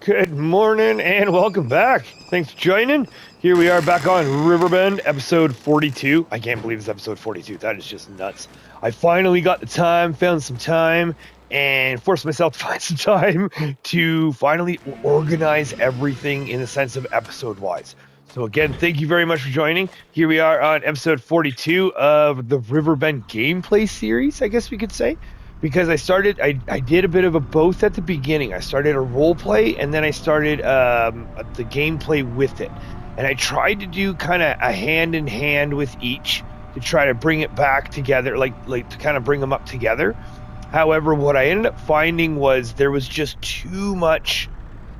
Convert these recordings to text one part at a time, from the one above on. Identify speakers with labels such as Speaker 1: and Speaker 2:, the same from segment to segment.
Speaker 1: Good morning and welcome back. Thanks for joining. Here we are back on Riverbend, episode 42. I can't believe it's episode 42. That is just nuts. I finally got the time, found some time, and forced myself to find some time to finally organize everything in the sense of episode-wise. So again, thank you very much for joining. Here we are on episode 42 of the Riverbend gameplay series, I guess we could say. Because I did a bit of a both at the beginning. I started a role play and then I started the gameplay with it. And I tried to do kind of a hand in hand with each to try to bring it back together, like to kind of bring them up together. However, what I ended up finding was there was too much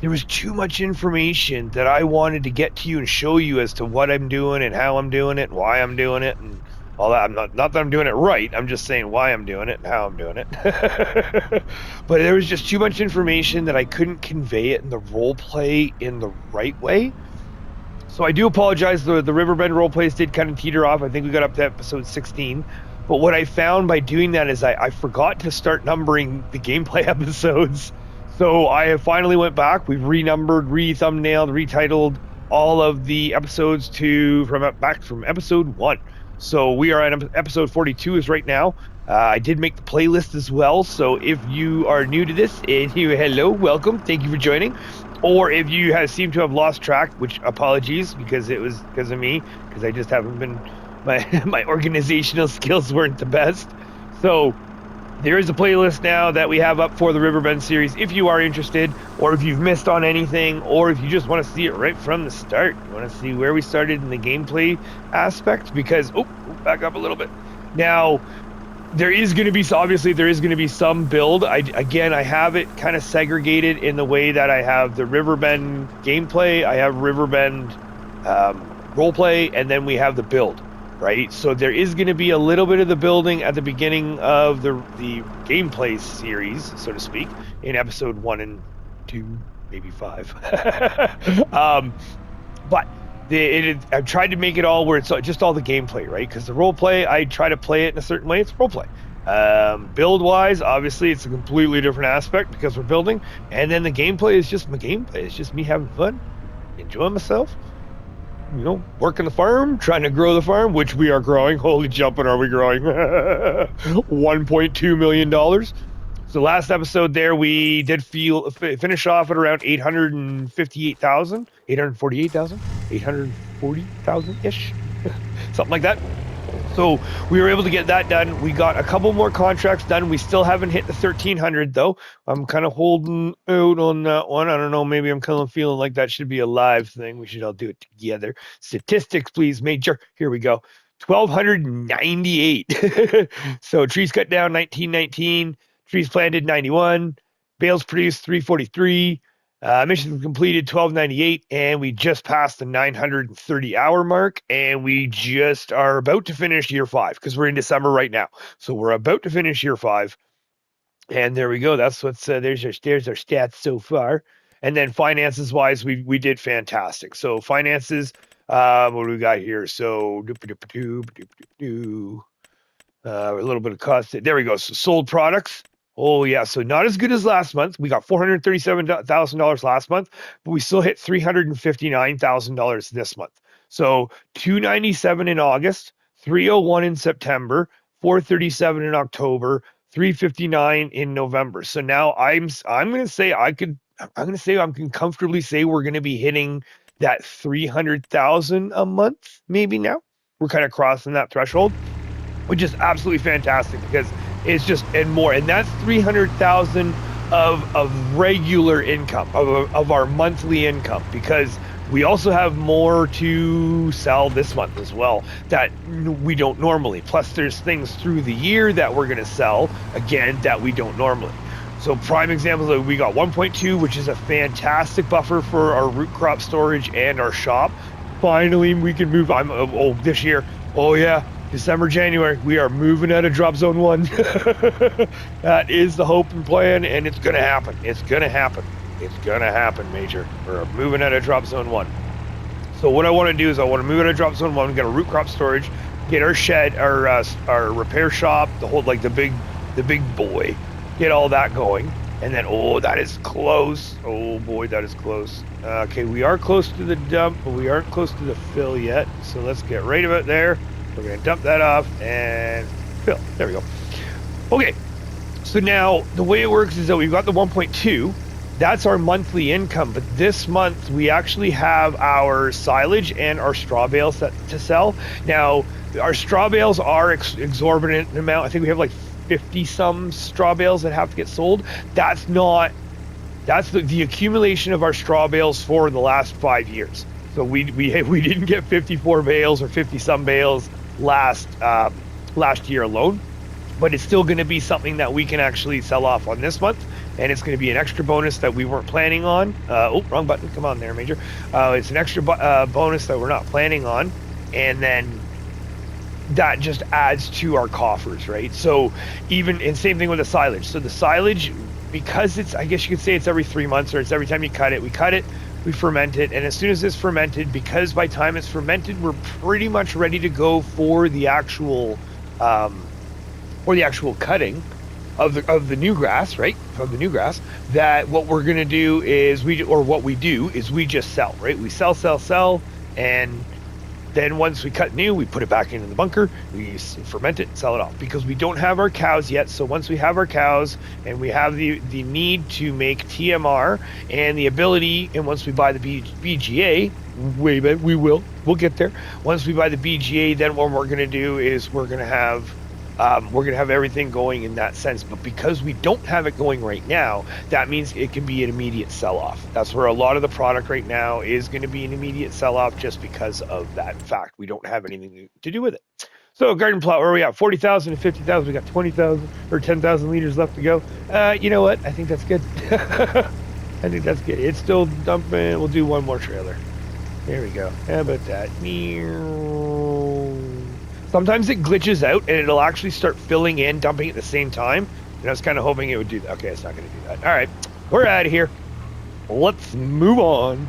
Speaker 1: information that I wanted to get to you and show you as to what I'm doing and how I'm doing it and why I'm doing it and all that. I'm not that I'm doing it right. I'm just saying why I'm doing it and how I'm doing it. But there was just too much information that I couldn't convey it in the role play in the right way. So I do apologize. The Riverbend role plays did kind of teeter off. I think we got up to episode 16. But what I found by doing that is I forgot to start numbering the gameplay episodes. So I have finally went back. We've renumbered, re-thumbnailed, retitled all of the episodes from episode 1. So we are on episode 42 is right now. I did make the playlist as well. So if you are new to this, and hello, welcome, thank you for joining. Or if you seem to have lost track, which apologies, because it was because of me, because I just haven't been, my organizational skills weren't the best. So there is a playlist now that we have up for the Riverbend series if you are interested, or if you've missed on anything, or if you just want to see it right from the start. You want to see where we started in the gameplay aspect, because, back up a little bit. Now, there is going to be some build. I have it kind of segregated in the way that I have the Riverbend gameplay, I have Riverbend roleplay, and then we have the build. Right, so there is going to be a little bit of the building at the beginning of the gameplay series, so to speak, in episode 1 and 2, maybe 5. But I've tried to make it all where it's just all the gameplay, right? Because the role play, I try to play it in a certain way. It's role play. Build wise, obviously, it's a completely different aspect because we're building, and then the gameplay is just my gameplay. It's just me having fun, enjoying myself. Working the farm, trying to grow the farm, which we are growing. Holy jumping, are we growing? $1.2 million. So last episode there, we did finish off at around 858,000, 848,000, 840,000-ish, something like that. So we were able to get that done. We got a couple more contracts done. We still haven't hit the 1,300 though. I'm kind of holding out on that one. I don't know. Maybe I'm kind of feeling like that should be a live thing. We should all do it together. Statistics, please, Major. Here we go. 1,298. So trees cut down 1919. Trees planted 91. Bales produced 343. Missions completed 1298, and we just passed the 930 hour mark, and we just are about to finish year 5 because we're in December right now. So we're about to finish year 5, and there we go. That's what's there's our stats so far. And then finances wise, we did fantastic. So finances, what do we got here? So a little bit of cost. There we go. So sold products. Oh, yeah. So not as good as last month. We got $437,000 last month, but we still hit $359,000 this month. So $297 in August, $301 in September, $437 in October, $359 in November. So now I'm going to say I can comfortably say we're going to be hitting that 300,000 a month maybe now. We're kind of crossing that threshold, which is absolutely fantastic because it's just and more, and that's 300,000 of regular income of our monthly income, because we also have more to sell this month as well that we don't normally. Plus, there's things through the year that we're going to sell again that we don't normally. So prime examples, we got 1.2, which is a fantastic buffer for our root crop storage and our shop. Finally, we can move. This year. Oh yeah. December, January, we are moving out of drop zone 1. That is the hope and plan, and it's going to happen. It's going to happen. It's going to happen, Major. We're moving out of drop zone 1. So what I want to do is I want to move out of drop zone 1, get a root crop storage, get our shed, our repair shop, the whole, like the big boy, get all that going. And then, oh, that is close. Oh boy, that is close. Okay, we are close to the dump, but we aren't close to the fill yet. So let's get right about there. We're going to dump that off and fill. There we go. Okay, so now the way it works is that we've got the 1.2. That's our monthly income. But this month, we actually have our silage and our straw bales to sell. Now, our straw bales are exorbitant amount. I think we have like 50 some straw bales that have to get sold. That's the accumulation of our straw bales for the last 5 years. So we didn't get 54 bales or 50 some bales last year alone, but it's still going to be something that we can actually sell off on this month, and it's going to be an extra bonus that we weren't planning on. Oh, wrong button. Come on there, Major. It's an extra bonus that we're not planning on, and then that just adds to our coffers, right? So and same thing with the silage. So the silage, because it's, I guess you could say it's every 3 months, or it's every time you cut it, we ferment it, and as soon as it's fermented, because by the time it's fermented, we're pretty much ready to go for the actual cutting of the new grass, right? Of the new grass. That what we're gonna do is we just sell, right? We sell, and then once we cut new, we put it back into the bunker, we ferment it, and sell it off, because we don't have our cows yet. So once we have our cows and we have the need to make TMR and the ability, and once we buy the BGA, we'll get there. Once we buy the BGA, then what we're going to do is we're going to have everything going in that sense. But because we don't have it going right now, that means it can be an immediate sell-off. That's where a lot of the product right now is going to be an immediate sell-off, just because of that fact. We don't have anything to do with it. So garden plot, where are we at? 40,000 to 50,000. We got 20,000 or 10,000 liters left to go. You know what? I think that's good. I think that's good. It's still dumping. We'll do one more trailer. There we go. How about that? Sometimes it glitches out and it'll actually start filling in, dumping at the same time. And I was kind of hoping it would do that. Okay, it's not going to do that. All right, we're out of here. Let's move on.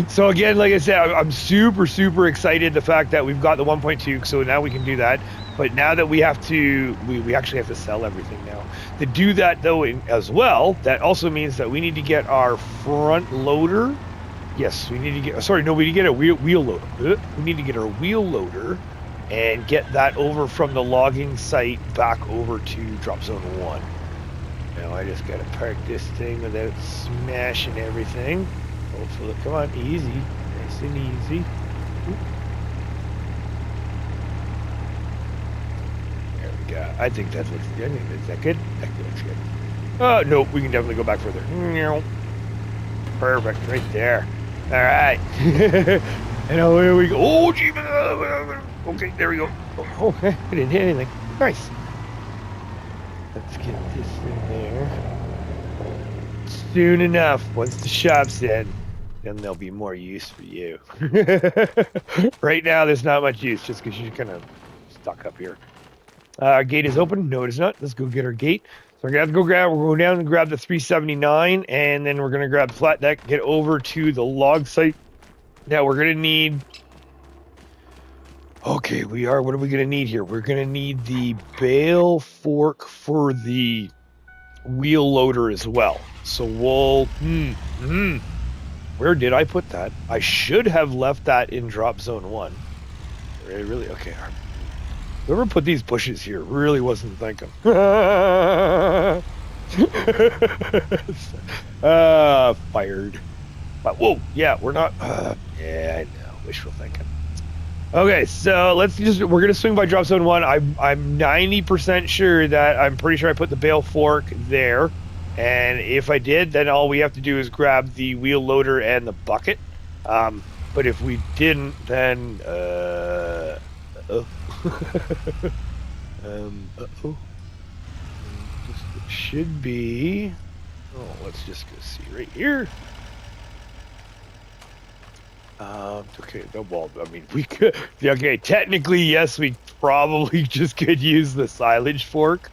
Speaker 1: So again, like I said, I'm super, super excited the fact that we've got the 1.2, so now we can do that. But now that we have to, we actually have to sell everything now. To do that though, as well, that also means that we need to get our front loader. Yes, we need to get, sorry, no, we need to get a wheel loader. We need to get our wheel loader and get that over from the logging site back over to drop zone 1. Now I just gotta park this thing without smashing everything. Hopefully, come on, easy, nice and easy. There we go. I think that looks good. Is that good? That looks good. Oh, no, we can definitely go back further. Perfect, right there. All right. And here we go. Oh, gee. Okay, there we go. Oh, okay. I didn't hit anything. Nice. Let's get this in there. Soon enough, once the shop's in, then there'll be more use for you. Right now, there's not much use, just because you're kind of stuck up here. Our gate is open. No, it is not. Let's go get our gate. So we're going to have to go we'll go down and grab the 379, and then we're going to grab the flat deck, get over to the log site. Now we're going to need, okay, what are we going to need here? We're going to need the bale fork for the wheel loader as well. So we'll, where did I put that? I should have left that in drop zone 1. Really? Okay. Whoever put these bushes here really wasn't thinking. Fired. But, whoa, yeah, we're not. Yeah, I know. Wishful thinking. Okay, so we're gonna swing by drop zone 1. I'm 90% sure that I'm pretty sure I put the bale fork there, and if I did, then all we have to do is grab the wheel loader and the bucket. But if we didn't, then it should be. Oh, let's just go see right here. Okay, well, I mean, we could. Okay, technically, yes, we probably just could use the silage fork,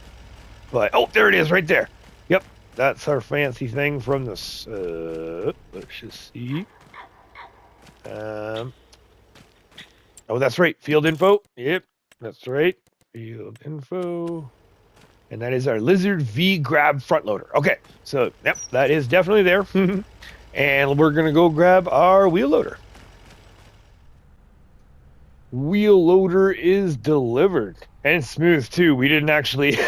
Speaker 1: but oh, there it is, right there. Yep, that's our fancy thing from this. Let's just see. Oh, that's right, field info. Yep, that's right, field info. And that is our Lizard V grab front loader. Okay, so yep, that is definitely there. And we're gonna go grab our wheel loader. Wheel loader is delivered. And smooth too. We didn't actually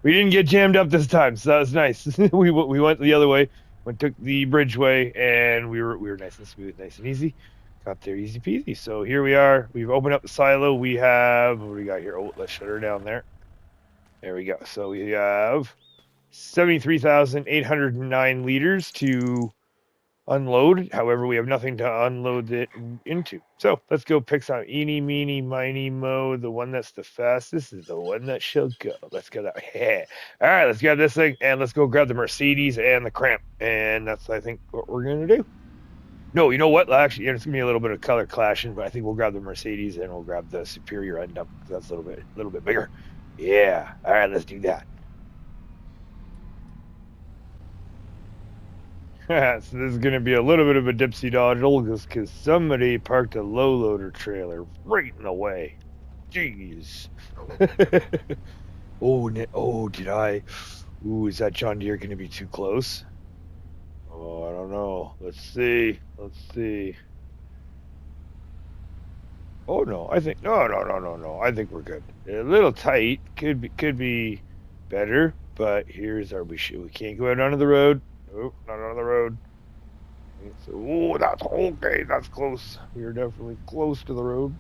Speaker 1: we didn't get jammed up this time, so that was nice. we went the other way, took the bridge way, and we were nice and smooth, nice and easy. Got there easy peasy. So here we are. We've opened up the silo. We have, what do we got here? Oh, let's shut her down there. There we go. So we have 73,809 liters to unload. However, we have nothing to unload it into. So let's go pick some. Eeny, meeny, miny, mo. The one that's the fastest is the one that shall go. Let's go that way. All right, let's grab this thing and let's go grab the Mercedes and the cramp. And that's, I think, what we're going to do. No, you know what? Actually, it's going to be a little bit of color clashing, but I think we'll grab the Mercedes and we'll grab the Superior end up because that's a little bit bigger. Yeah. All right, let's do that. So this is going to be a little bit of a dipsy dodge because somebody parked a low loader trailer right in the way. Jeez. Oh, did I? Ooh, is that John Deere going to be too close? Oh, I don't know. Let's see. Oh no, I think no. I think we're good. A little tight. Could be better. But here's our we can't go out onto the road. Oh, not on the road. Oh, that's okay. That's close. We are definitely close to the road.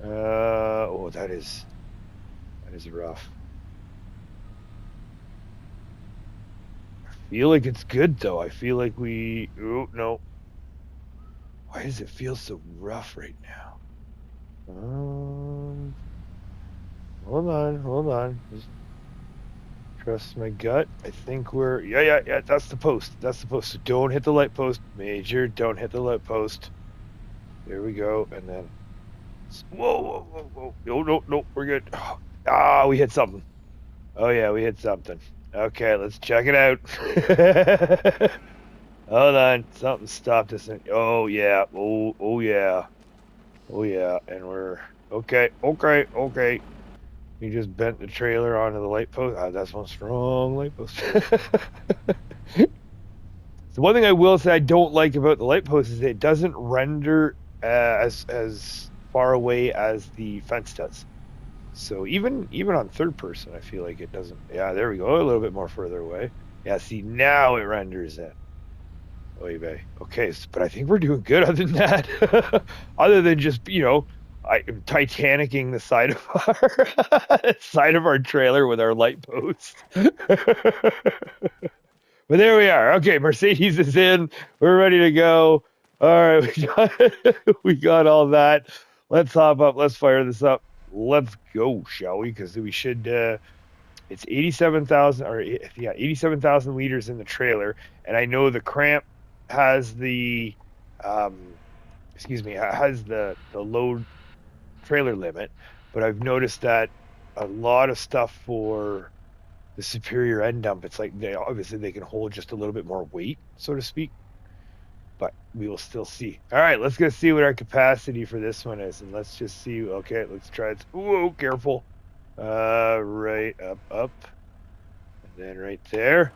Speaker 1: Oh, that is rough. I feel like it's good though. I feel like we. Oh no. Why does it feel so rough right now? Hold on. Just trust my gut. I think we're yeah. That's the post. So don't hit the light post, Major. Don't hit the light post. There we go. And then whoa. No. We're good. Ah, we hit something. Oh yeah, we hit something. Okay, let's check it out. Hold on. Something stopped us. Oh yeah. Oh yeah. And we're okay. We just bent the trailer onto the light post. That's one strong light post. The one thing I will say I don't like about the light post is it doesn't render as far away as the fence does. So even on third person, I feel like it doesn't. Yeah, there we go. A little bit more further away. Yeah, see, now it renders it. Oy vey. Okay, but I think we're doing good other than that. Other than just, I'm Titanicking the side of our trailer with our light post. But there we are. Okay, Mercedes is in. We're ready to go. All right, we got all that. Let's hop up. Let's fire this up. Let's go, shall we? Because we should. It's 87,000 87,000 liters in the trailer, and I know the cramp has the has the load trailer limit, but I've noticed that a lot of stuff for the Superior end dump, it's like they can hold just a little bit more weight, so to speak, but we will still see. All right, let's go see what our capacity for this one is, and let's just see. Okay, let's try it. Whoa, careful. Right up, and then right there.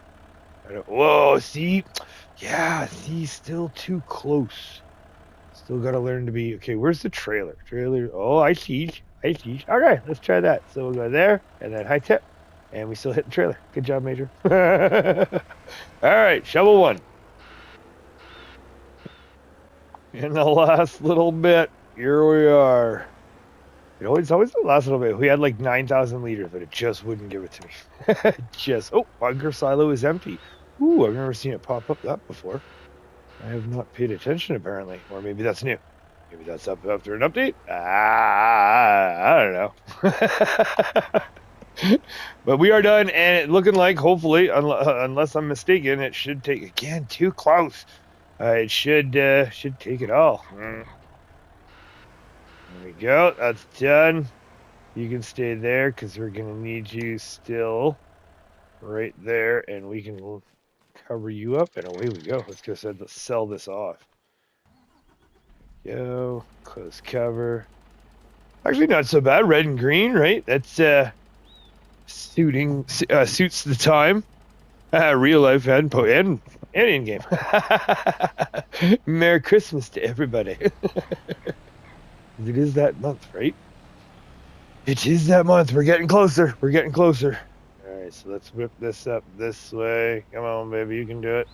Speaker 1: Whoa, see? Yeah, see, still too close. Still got to learn to be... Okay, where's the trailer? Oh, I teach. Okay, let's try that. So we'll go there, and then high tip. And we still hit the trailer. Good job, Major. All right, shovel one. In the last little bit, here we are. It's always the last little bit. We had like 9,000 liters, but it just wouldn't give it to me. Oh, bunker silo is empty. Ooh, I've never seen it pop up that before. I have not paid attention, apparently. Or maybe that's new. Maybe that's up after an update? I don't know. But we are done, and it looking like, hopefully, unless I'm mistaken, it should take, again, too close. It should take it all. There we go. That's done. You can stay there, because we're going to need you still right there, and we can cover you up, and away we go. Let's go ahead and sell this off. Go, close cover. Actually, not so bad. Red and green, right? That's suits the time, real life and in game. Merry Christmas to everybody. It is that month, right? It is that month. We're getting closer. We're getting closer. All right, so let's whip this up this way. Come on, baby, you can do it.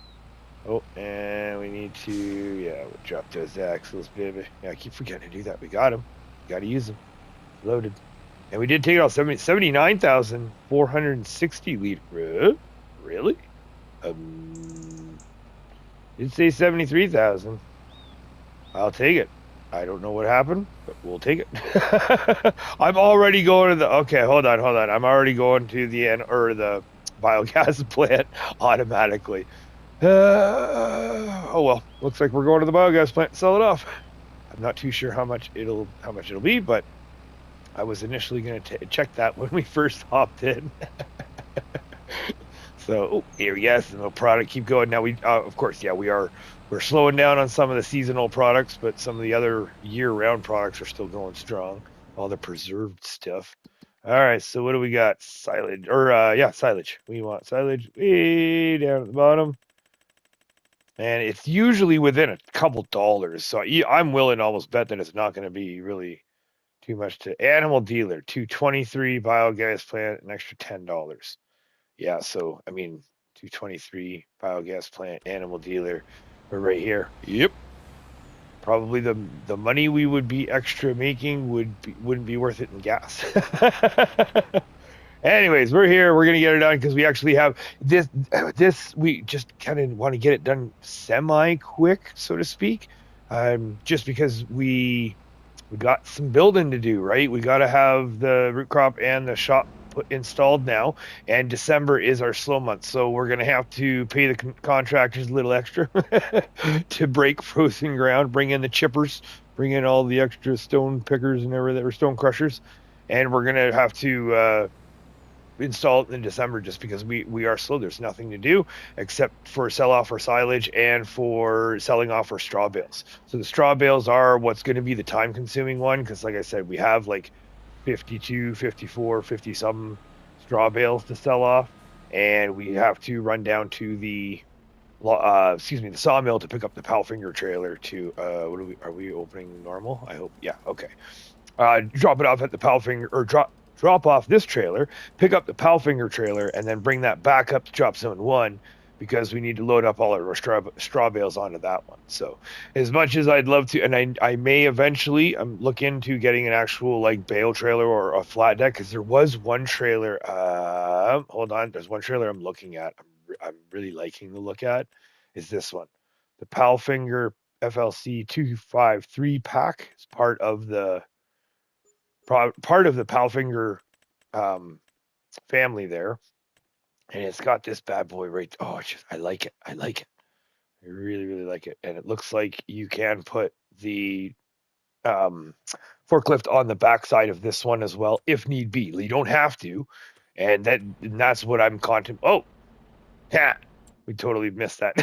Speaker 1: Oh, and we need to, yeah, we'll drop those axles, baby. Yeah, I keep forgetting to do that. We got them. Got to use them. Loaded. And we did take it all 79,460 liter. Really? Did say 73,000. I'll take it. I don't know what happened, but we'll take it. I'm already going to the, okay, hold on. I'm already going to the end, or the biogas plant automatically. Oh well, looks like we're going to the biogas plant to sell it off. I'm not too sure how much it'll be, but I was initially going to check that when we first hopped in. So here, yes, and the product keep going. Now we, of course, yeah, we're slowing down on some of the seasonal products, but some of the other year-round products are still going strong. All the preserved stuff. All right, so what do we got? Silage, or yeah, silage. We want silage way down at the bottom. And it's usually within a couple dollars. So I'm willing to almost bet that it's not going to be really too much. To animal dealer, 223 biogas plant, an extra $10. Yeah, so I mean 223 biogas plant, animal dealer. We're right here. Yep. Probably the money we would be extra making wouldn't be worth it in gas. Anyways, we're here. We're gonna get it done because we actually have this. We just kind of want to get it done semi-quick, so to speak. Just because we got some building to do, right? We got to have the root crop and the shop installed now, and December is our slow month, so we're gonna have to pay the contractors a little extra to break frozen ground, bring in the chippers, bring in all the extra stone pickers and everything, or stone crushers, and we're gonna have to install it in December just because we are slow. There's nothing to do except for sell off our silage and for selling off our straw bales. So the straw bales are what's going to be the time consuming one, because like I said, we have like 52, 54, 50 some straw bales to sell off, and we have to run down to the the sawmill to pick up the Powfinger trailer to are we opening normal? I hope. Yeah, okay. Drop it off at the Powfinger, or drop off this trailer, pick up the Powfinger trailer, and then bring that back up to Drop Zone 1, because we need to load up all our straw bales onto that one. So as much as I'd love to, and I may eventually look into getting an actual like bale trailer or a flat deck, because there was one trailer, hold on, there's one trailer I'm looking at, I'm really liking the look at, is this one. The Powfinger FLC 253 pack is part of the Powfinger family there, and it's got this bad boy right. Oh, I like it. I really like it, and it looks like you can put the forklift on the backside of this one as well if need be. You don't have to, and that's what I'm contemplating. Oh, yeah. We totally missed that.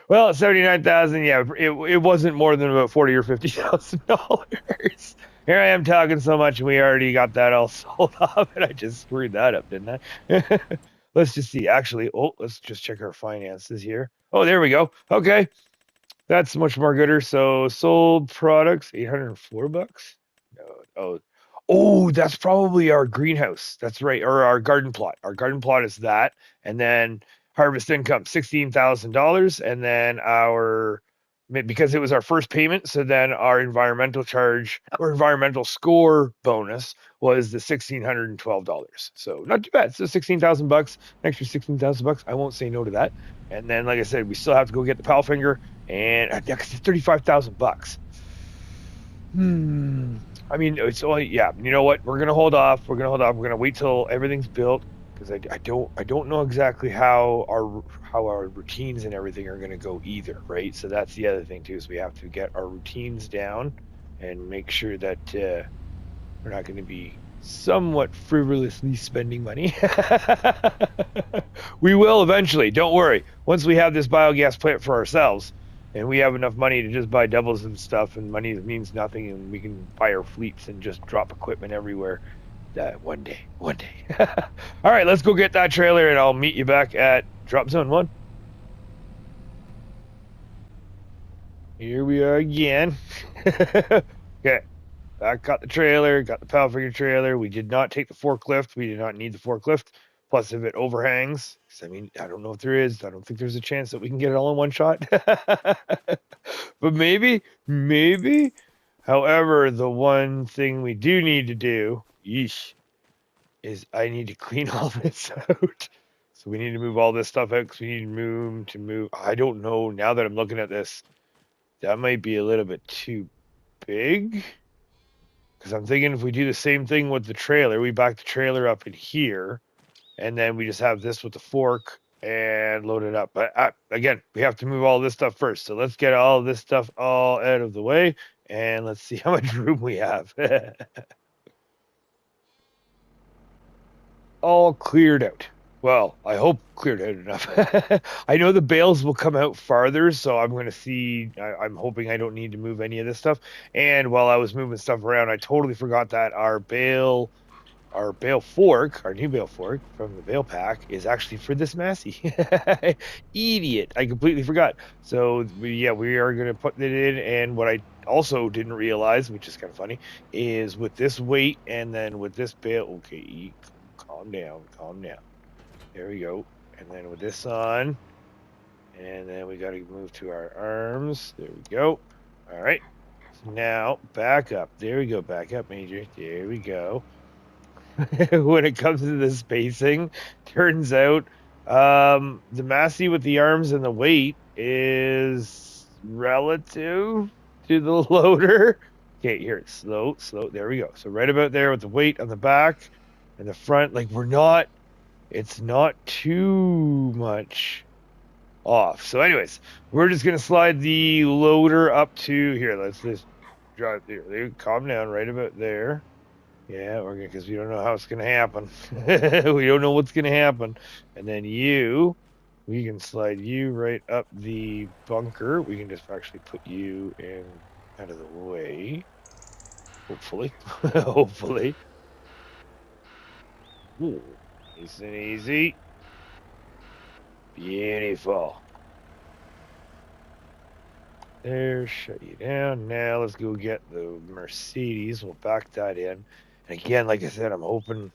Speaker 1: Well, 79,000. Yeah, it wasn't more than about $40,000 or $50,000. Here I am talking so much, and we already got that all sold off, and I just screwed that up, didn't I? Let's just see. Actually, let's just check our finances here. Oh, there we go. Okay, that's much more gooder. So sold products, $804. Oh, that's probably our greenhouse. That's right, or our garden plot. Our garden plot is that, and then harvest income, $16,000, and then because it was our first payment, so then our environmental charge or environmental score bonus was the $1,612. So not too bad. So $16,000, an extra $16,000. I won't say no to that. And then, like I said, we still have to go get the Powfinger, and it's $35,000. I mean, it's only, yeah, you know what? We're going to hold off. We're going to wait till everything's built, because I don't know exactly how our routines and everything are going to go either, right? So that's the other thing too, is we have to get our routines down and make sure that we're not going to be somewhat frivolously spending money. We will eventually, don't worry. Once we have this biogas plant for ourselves, and we have enough money to just buy doubles and stuff, and money means nothing, and we can buy our fleets and just drop equipment everywhere, One day. All right, let's go get that trailer, and I'll meet you back at drop zone 1. Here we are again. Okay, back got the trailer, got the power figure trailer. We did not take the forklift. We did not need the forklift. Plus, if it overhangs, I mean, I don't know if there is. I don't think there's a chance that we can get it all in one shot. But maybe. However, the one thing we do need to do, yeesh, is I need to clean all this out. So we need to move all this stuff out because we need to move. I don't know. Now that I'm looking at this, that might be a little bit too big. Because I'm thinking if we do the same thing with the trailer, we back the trailer up in here, and then we just have this with the fork and load it up. But again, we have to move all this stuff first. So let's get all this stuff all out of the way, and let's see how much room we have. All cleared out. Well, I hope cleared out enough. I know the bales will come out farther, so I'm going to see. I'm hoping I don't need to move any of this stuff. And while I was moving stuff around, I totally forgot that our bale fork, our new bale fork from the bale pack, is actually for this Massey. Idiot! I completely forgot. So we are going to put it in. And what I also didn't realize, which is kind of funny, is with this weight and then with this bale. Okay, calm down. There we go. And then with this on, and then we got to move to our arms. There we go. All right. Now back up. There we go. Back up, Major. There we go. When it comes to the spacing, turns out the Massey with the arms and the weight is relative to the loader. Okay, here it's slow. There we go. So right about there with the weight on the back and the front, like it's not too much off. So anyways, we're just going to slide the loader up to here. Let's just drive there. Calm down right about there. Yeah, we're gonna, because we don't know how it's gonna happen. We don't know what's gonna happen. And then we can slide you right up the bunker. We can just actually put you in out of the way. Hopefully. Hopefully. Ooh, nice and easy. Beautiful. There, shut you down. Now let's go get the Mercedes. We'll back that in. And again, like I said, I'm hoping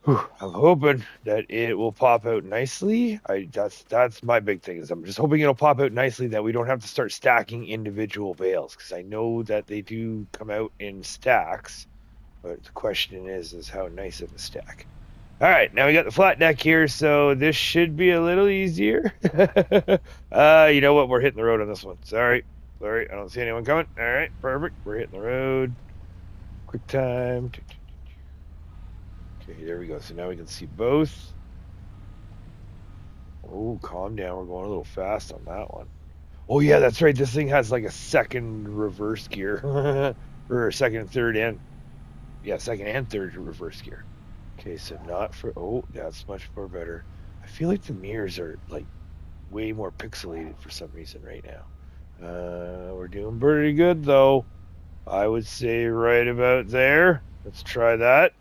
Speaker 1: that it will pop out nicely. That's my big thing, is I'm just hoping it'll pop out nicely, that we don't have to start stacking individual bales, because I know that they do come out in stacks, but the question is how nice of a stack. All right, now we got the flat deck here, so this should be a little easier. You know what? We're hitting the road on this one. Sorry, I don't see anyone coming. All right, perfect. We're hitting the road. Quick time. Okay, there we go. So now we can see both. Oh, calm down. We're going a little fast on that one. Oh, yeah, that's right. This thing has like a second reverse gear. Or second and third and... Yeah, second and third reverse gear. Okay, so not for... Oh, that's much more better. I feel like the mirrors are like way more pixelated for some reason right now. We're doing pretty good, though. I would say right about there. Let's try that.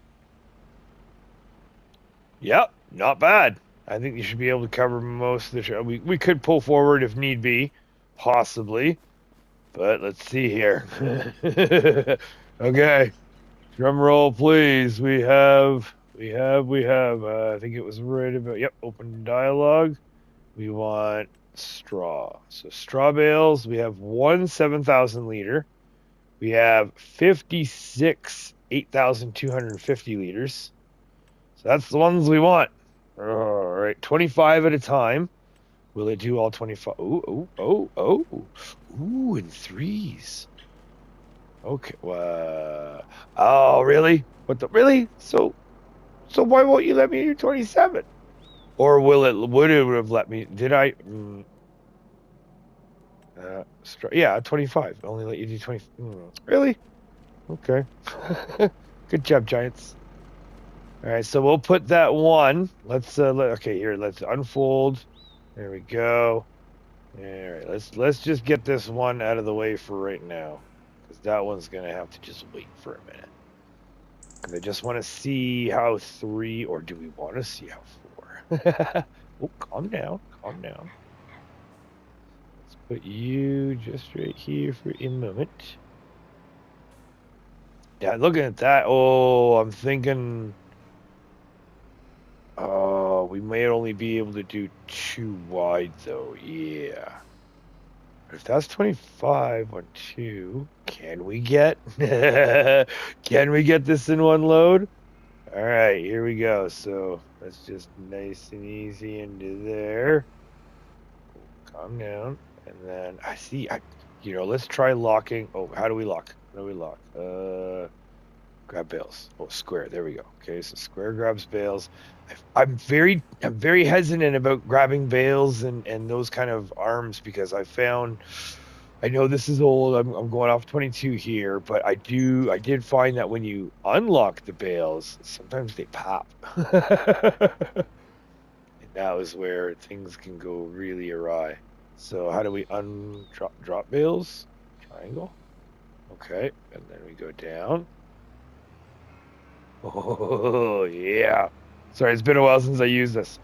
Speaker 1: Yep, not bad. I think you should be able to cover most of the show. We could pull forward if need be, possibly. But let's see here. Okay. Drum roll, please. We have. I think it was right about. Yep, open dialogue. We want straw. So straw bales. We have one 7,000 liter. We have 56 8,250 liters. So that's the ones we want. All right, 25 at a time. Will it do all 25? Oh. Ooh, in threes. Okay. Oh, really? Really? So why won't you let me do 27? Or would it have let me? Did I? Yeah, 25. Only let you do 20. Really? Okay. Good job, Giants. All right, so we'll put that one. Let's okay, here, let's unfold. There we go. All right, let's just get this one out of the way for right now, because that one's gonna have to just wait for a minute. Because I just want to see how 3, or do we want to see how 4? Oh, calm down, calm down. Let's put you just right here for a moment. Yeah, looking at that, oh, I'm thinking, oh, we may only be able to do 2 wide though. Yeah. If that's 25 on 2, can we get can we get this in one load? All right, here we go. So that's just nice and easy into there. Calm down. And then I see, let's try locking. Oh, how do we lock? How do we lock? Grab bales. Oh, square. There we go. Okay, so square grabs bales. I'm very hesitant about grabbing bales and those kind of arms because I know this is old. I'm going off 22 here, but I did find that when you unlock the bales, sometimes they pop. And that was where things can go really awry. So how do we drop bales? Triangle. Okay, and then we go down. Oh, yeah. Sorry, it's been a while since I used this.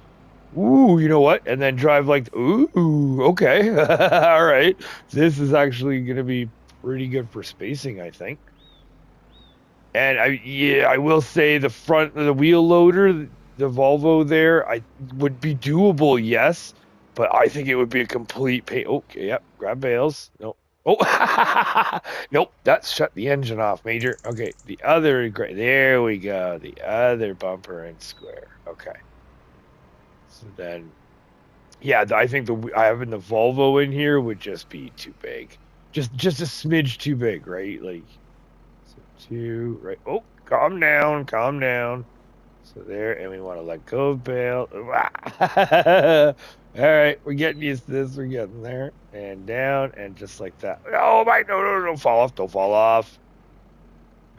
Speaker 1: Ooh, you know what? And then drive like, ooh, okay. All right. This is actually going to be pretty good for spacing, I think. And I will say the front of the wheel loader, the Volvo there, I would be doable, yes. But I think it would be a complete pain. Okay, yep. Grab bales. Nope. Oh, nope. That shut the engine off, Major. Okay, the other, great. There we go. The other bumper and square. Okay. So then, yeah, I think having the Volvo in here would just be too big. Just a smidge too big, right? Like, so 2, right? Oh, calm down, calm down. So there, and we want to let go of bale. All right, we're getting used to this. We're getting there. And down, and just like that. Oh, my, no, don't fall off. Don't fall off.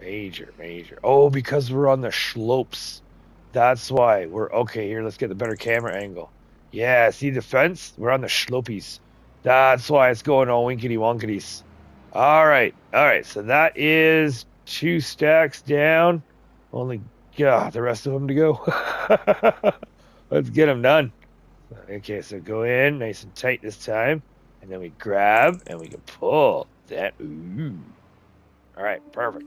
Speaker 1: Major. Oh, because we're on the slopes. That's why okay, here, let's get the better camera angle. Yeah, see the fence? We're on the slopies. That's why it's going all winkety wonkities. All right, so that is 2 stacks down. Only, yeah, the rest of them to go. Let's get them done. Okay, so go in nice and tight this time. And then we grab and we can pull that. Ooh. All right, perfect.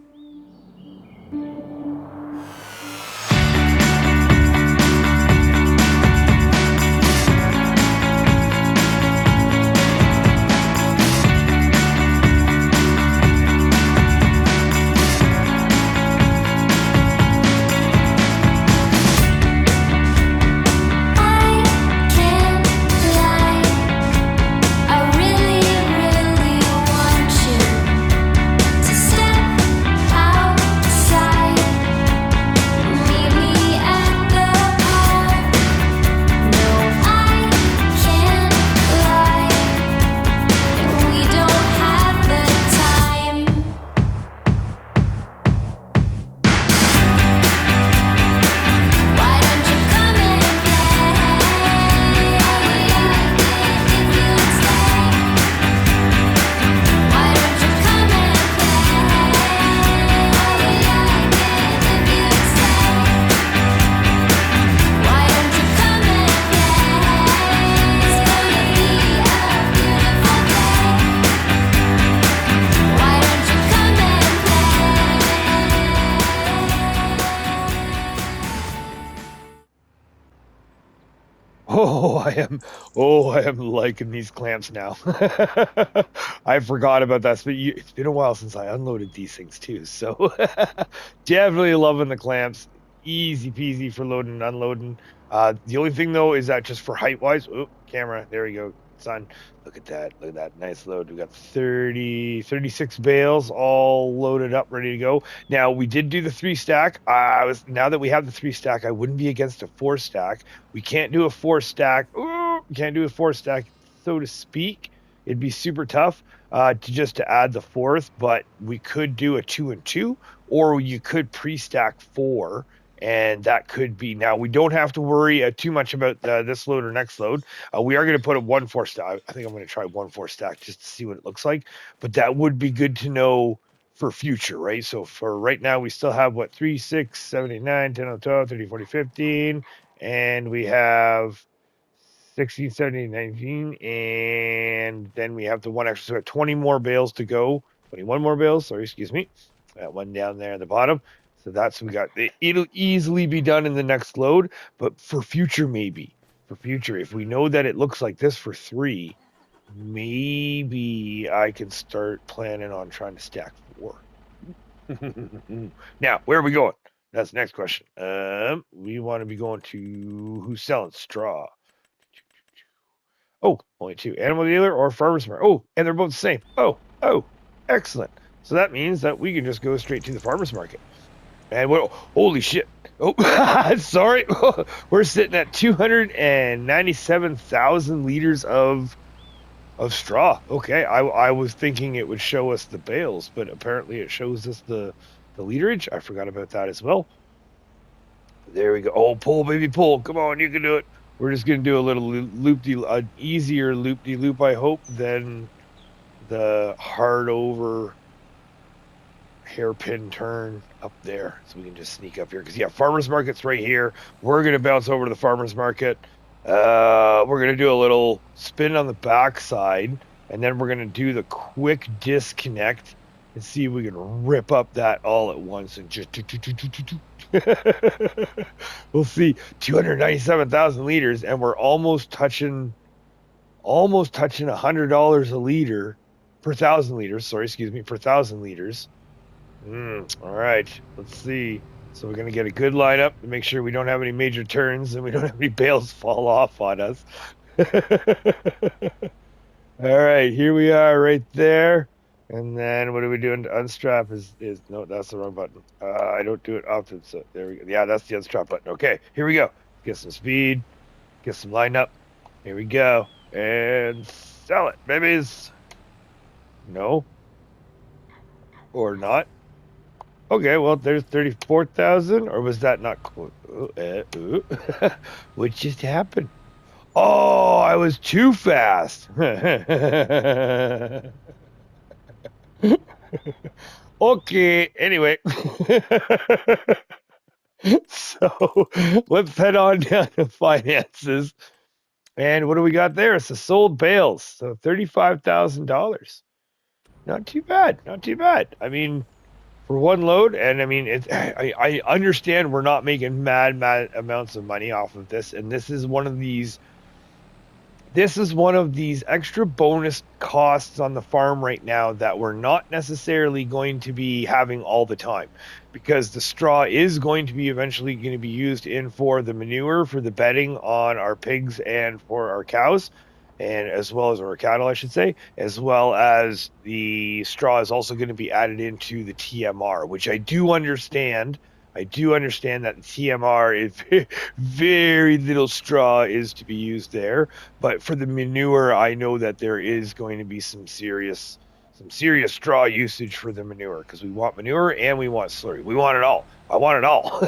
Speaker 1: I am liking these clamps now. I forgot about that. It's been a while since I unloaded these things too. So definitely loving the clamps. Easy peasy for loading and unloading. The only thing though is that just for height wise, camera, there we go. Son, look at that nice load. We got 36 bales all loaded up, ready to go. Now we did do the 3 stack. Now that we have the 3 stack, I wouldn't be against a 4 stack. We can't do a 4 stack. We can't do a 4 stack, so to speak. It'd be super tough to add the 4th, but we could do a 2 and 2, or you could pre-stack 4. And that could be, now we don't have to worry too much about this load or next load. We are going to put a 1-4 stack. I think I'm going to try 1-4 stack just to see what it looks like. But that would be good to know for future, right? So for right now, we still have what 3, 6, 7, 8, 9, 10, 11, 12, 13, 14, 15, and we have 16, 17, 19, and then we have the one extra. So we have 20 more bales to go. 21 more bales. Sorry, excuse me. That one down there at the bottom. So that's we got. It'll easily be done in the next load, but for future, maybe for future, if we know that it looks like this for 3, maybe I can start planning on trying to stack 4. Now, where are we going? That's the next question. We want to be going to who's selling straw. Oh, only 2. Animal dealer or farmer's market. Oh, and they're both the same. Oh, excellent. So that means that we can just go straight to the farmer's market. And what? Holy shit. Oh, sorry. We're sitting at 297,000 liters of straw. Okay, I was thinking it would show us the bales, but apparently it shows us the literage. I forgot about that as well. There we go. Oh, pull, baby, pull. Come on, you can do it. We're just going to do a little an easier loop-de-loop, I hope, than the hard over hairpin turn up there. So we can just sneak up here. Because, yeah, farmer's market's right here. We're going to bounce over to the farmer's market. We're going to do a little spin on the backside. And then we're going to do the quick disconnect and see if we can rip up that all at once and just we'll see 297,000 liters, and we're almost touching $100 a liter per 1,000 liters. Sorry, excuse me, per 1,000 liters. All right, let's see. So we're gonna get a good lineup to make sure we don't have any major turns and we don't have any bales fall off on us. All right, here we are right there. And then what are we doing to unstrap is no, that's the wrong button. I don't do it often, so there we go. Yeah, that's the unstrap button. Okay, here we go. Get some speed, get some lineup. Here we go. And sell it, babies. No. Or not. Okay, well, there's 34,000, or was that not cool? What just happened? Oh, I was too fast. Okay, anyway. So let's head on down to finances. And what do we got there? It's the sold bales. So $35,000. Not too bad. Not too bad. I mean, for one load, and I mean, I understand we're not making mad amounts of money off of this. And this is one of these extra bonus costs on the farm right now that we're not necessarily going to be having all the time, because the straw is going to be eventually going to be used in for the manure, for the bedding on our pigs and for our cows, and as well as our cattle, I should say, as well as the straw is also going to be added into the TMR, which I do understand. I do understand that the TMR is very little straw is to be used there, but for the manure, I know that there is going to be some serious straw usage for the manure, because we want manure and we want slurry. We want it all. I want it all.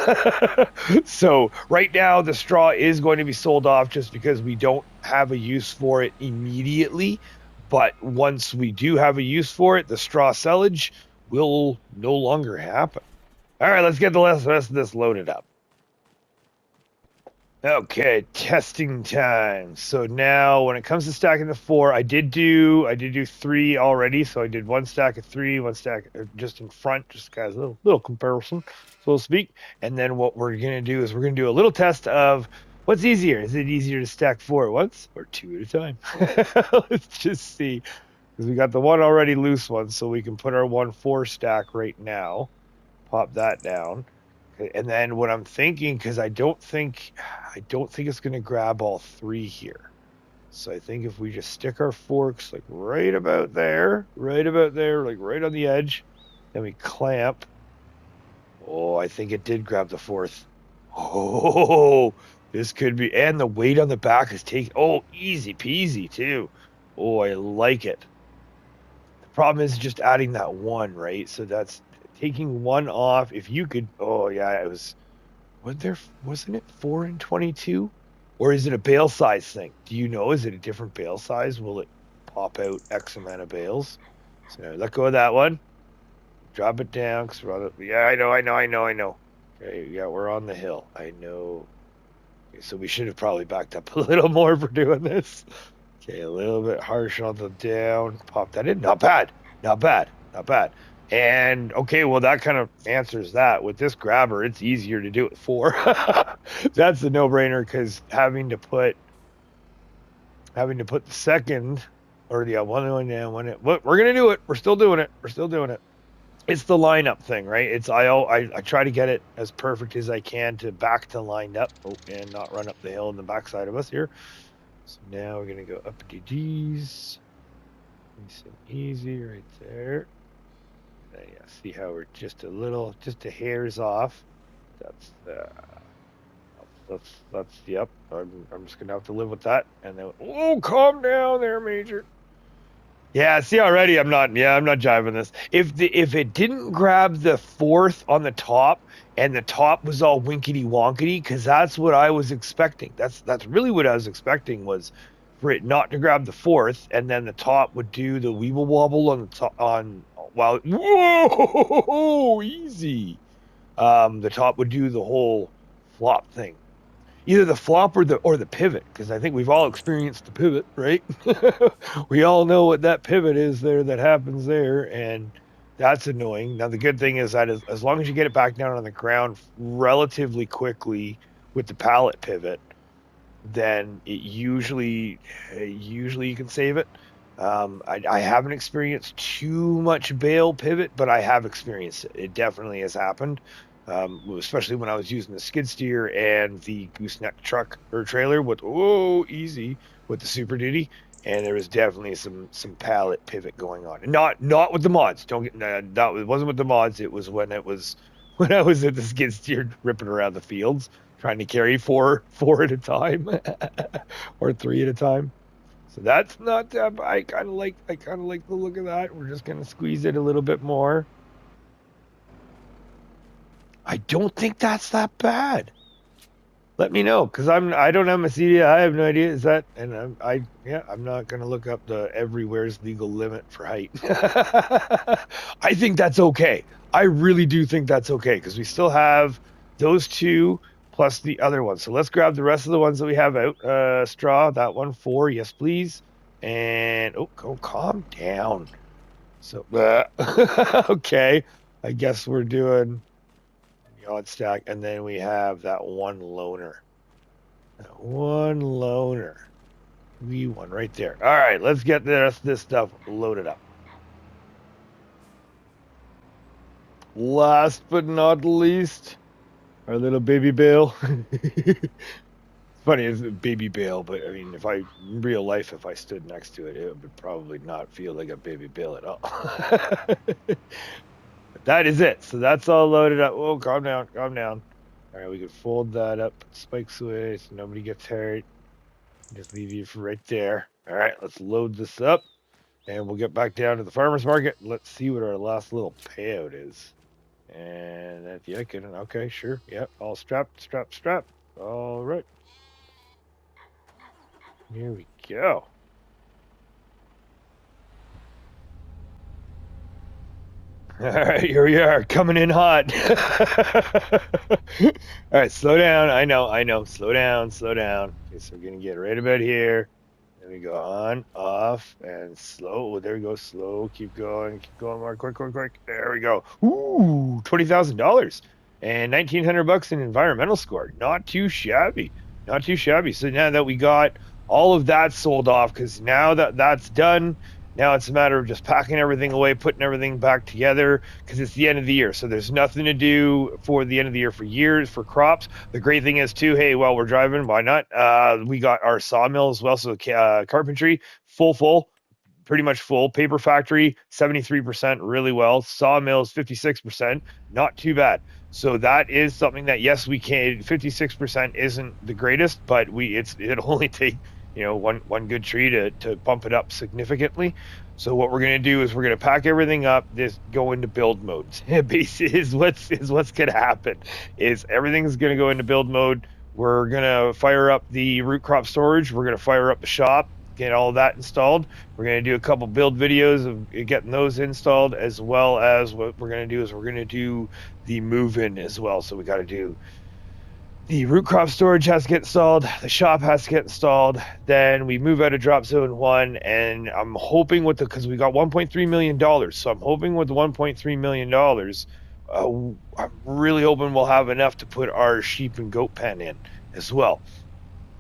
Speaker 1: So right now, the straw is going to be sold off just because we don't have a use for it immediately. But once we do have a use for it, the straw silage will no longer happen. All right, let's get the rest of this loaded up. Okay, testing time. So now when it comes to stacking the 4, I did do 3 already. So I did 1 stack of 3, 1 stack just in front, just as a little comparison, so to speak. And then what we're going to do is we're going to do a little test of what's easier. Is it easier to stack 4 at once or 2 at a time? Let's just see. Because we got the one already loose one, so we can put our 1-4 stack right now. Pop that down. Okay, and then what I'm thinking, because I don't think it's going to grab all 3 here. So I think if we just stick our forks like right about there, like right on the edge, then we clamp. Oh, I think it did grab the 4th. Oh, this could be, and the weight on the back is taking, oh, easy peasy too. Oh, I like it. The problem is just adding that 1, right? So that's taking 1 off. If you could, oh yeah, it was, wasn't it 4 and 22? Or is it a bale size thing? Do you know? Is it a different bale size? Will it pop out X amount of bales? So let go of that one. Drop it down. Cause we're on the, yeah, I know. Okay, yeah, we're on the hill. I know. Okay, so we should have probably backed up a little more for doing this. Okay, a little bit harsh on the down. Pop that in. Not bad. Not bad. Not bad. And okay, well that kind of answers that. With this grabber, it's easier to do it for. That's a no-brainer because having to put the second or the one going down, one it. We're gonna do it. We're still doing it. We're still doing it. It's the lineup thing, right? It's I try to get it as perfect as I can to back to lined up and not run up the hill in the backside of us here. So now we're gonna go up to D's. Nice and easy right there. Yeah, see how we're just a hairs off. That's yep. I'm just gonna have to live with that. And then calm down there, Major. Yeah, see already I'm not jiving this. If it didn't grab the fourth on the top and the top was all winkety wonkety, because that's what I was expecting. That's really what I was expecting was for it not to grab the fourth and then the top would do the weeble wobble on the top whoa easy. The top would do the whole flop thing. Either the flop or the pivot, because I think we've all experienced the pivot, right? We all know what that pivot is there that happens there, and that's annoying. Now the good thing is that as long as you get it back down on the ground relatively quickly with the pallet pivot, then it usually you can save it. I haven't experienced too much bale pivot, but I have experienced it. It definitely has happened. Especially when I was using the skid steer and the gooseneck truck or trailer with easy with the Super Duty, and there was definitely some pallet pivot going on. And not with the mods. Don't get that. It wasn't with the mods. It was when I was at the skid steer ripping around the fields trying to carry four at a time or 3 at a time. So that's not that. I kind of like the look of that. We're just gonna squeeze it a little bit more. I don't think that's that bad. Let me know, because I don't have my CDI. I have no idea. Is that, and I'm not gonna look up the everywhere's legal limit for height. I think that's okay. I really do think that's okay because we still have those two plus the other one. So let's grab the rest of the ones that we have out. Straw, that one 4, yes please. And calm down. So okay, I guess we're doing odd stack, and then we have that one loner. Wee one right there. All right, let's get the rest of this stuff loaded up. Last but not least, our little baby bale. It's funny, it's a baby bale, but I mean, in real life, if I stood next to it, it would probably not feel like a baby bale at all. That is it. So that's all loaded up. Oh, calm down. All right, we can fold that up, put spikes away so nobody gets hurt. Just leave you right there. All right, let's load this up, and we'll get back down to the farmer's market. Let's see what our last little payout is. And that's okay, sure. Yep, all strapped. All right. Here we go. All right, here we are, coming in hot. All right, slow down. I know. Slow down. Okay, so we're gonna get right about here. Then we go on, off, and slow. Oh, there we go. Slow. Keep going more. Quick. There we go. Ooh, $20,000 and $1,900 in environmental score. Not too shabby. So now that we got all of that sold off, because now that that's done. Now it's a matter of just packing everything away, putting everything back together, because it's the end of the year. So there's nothing to do for the end of the year for crops. The great thing is, too, hey, while we're driving, why not? We got our sawmill as well. So carpentry, full, pretty much full. Paper factory, 73%, really well. Sawmills, 56%, not too bad. So that is something that, yes, we can. 56% isn't the greatest, but it'll only take one good tree to bump it up significantly. So what we're going to do is we're going to pack everything up, just go into build mode. is what's going to happen. Is everything's going to go into build mode. We're going to fire up the root crop storage. We're going to fire up the shop. get all that installed. We're going to do a couple build videos of getting those installed, as well as what we're going to do is we're going to do the move-in as well. So we got to do the root crop storage has to get installed, the shop has to get installed, then we move out of drop zone 1, and I'm hoping with the, because we got $1.3 million, so I'm hoping with the $1.3 million, I'm really hoping we'll have enough to put our sheep and goat pen in as well.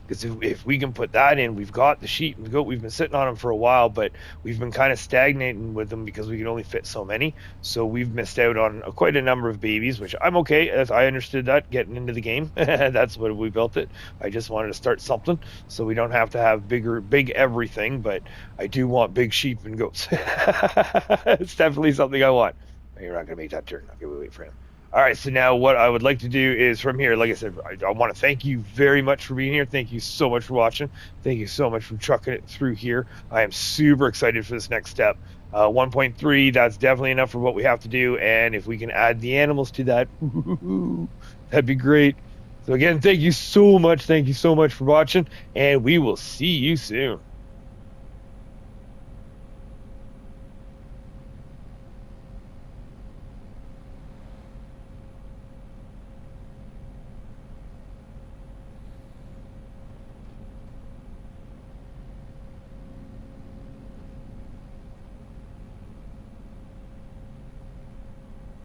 Speaker 1: Because if we can put that in, we've got the sheep and the goat. We've been sitting on them for a while, but we've been kind of stagnating with them because we can only fit so many. So we've missed out on quite a number of babies, which I'm okay. As I understood that getting into the game, that's what we built it. I just wanted to start something, so we don't have to have big everything. But I do want big sheep and goats. It's definitely something I want. You're not gonna make that turn. Okay, we wait for him. All right, so now what I would like to do is from here, like I said, I want to thank you very much for being here. Thank you so much for watching. Thank you so much for trucking it through here. I am super excited for this next step. 1.3, that's definitely enough for what we have to do. And if we can add the animals to that, that'd be great. So again, thank you so much. Thank you so much for watching, and we will see you soon.